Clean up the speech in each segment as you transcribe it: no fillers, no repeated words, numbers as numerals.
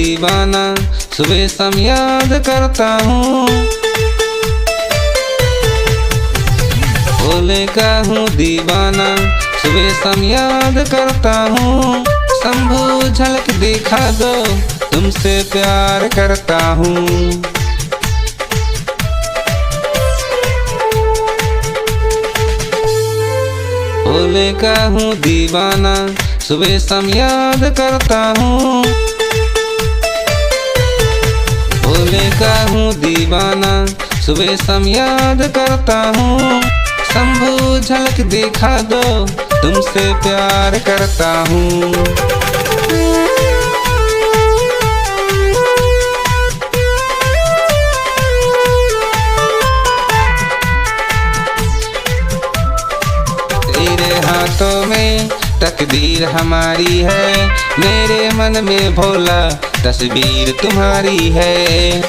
दीवाना, सुबह शाम याद करता हूँ। भोले का हूँ दीवाना, सुबह शाम याद करता हूँ। शंभू झलक दिखा दो, तुमसे प्यार करता हूँ। भोले का हूँ दीवाना, सुबह शाम याद करता हूँ। भोले का हूँ दीवाना, सुबह शाम याद करता हूँ। शंभू झलक दिखा दो, तुमसे प्यार करता हूँ। तेरे हाथों में तकदीर हमारी है, मेरे मन में भोला तस्वीर तुम्हारी है।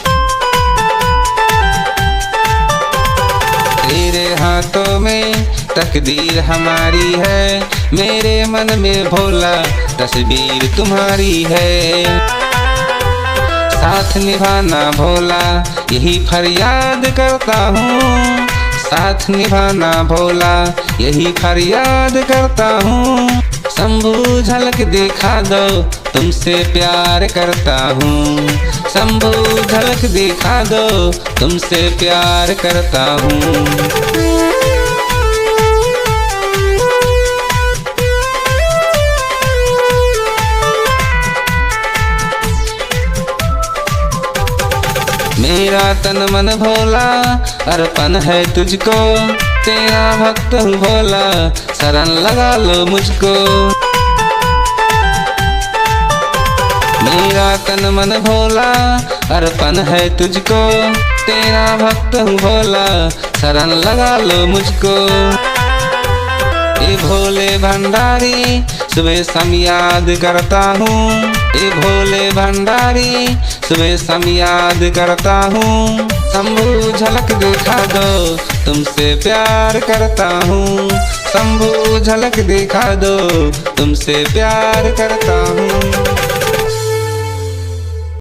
तेरे हाथों में तकदीर हमारी है, मेरे मन में भोला तस्वीर तुम्हारी है। साथ निभाना भोला, यही फरियाद करता हूँ। साथ निभाना भोला, यही फरियाद करता हूँ। शंभू झलक दिखा दो, तुमसे प्यार करता हूँ। शंभू झलक दिखा दो, तुमसे प्यार करता हूँ। मेरा तन मन भोला अर्पण है तुझको, तेरा भक्त हूँ भोला, शरण लगा लो मुझको। मेरा तन मन भोला अर्पण है तुझको, तेरा भक्त हूँ भोला, शरण लगा लो मुझको। ए भोले भंडारी, सुबह शाम याद करता हूँ। ए भोले भंडारी, सुबह शाम याद करता हूँ। शंभू झलक दिखा दो, तुमसे प्यार करता हूँ। शंभू झलक दिखा दो, तुमसे प्यार करता हूँ।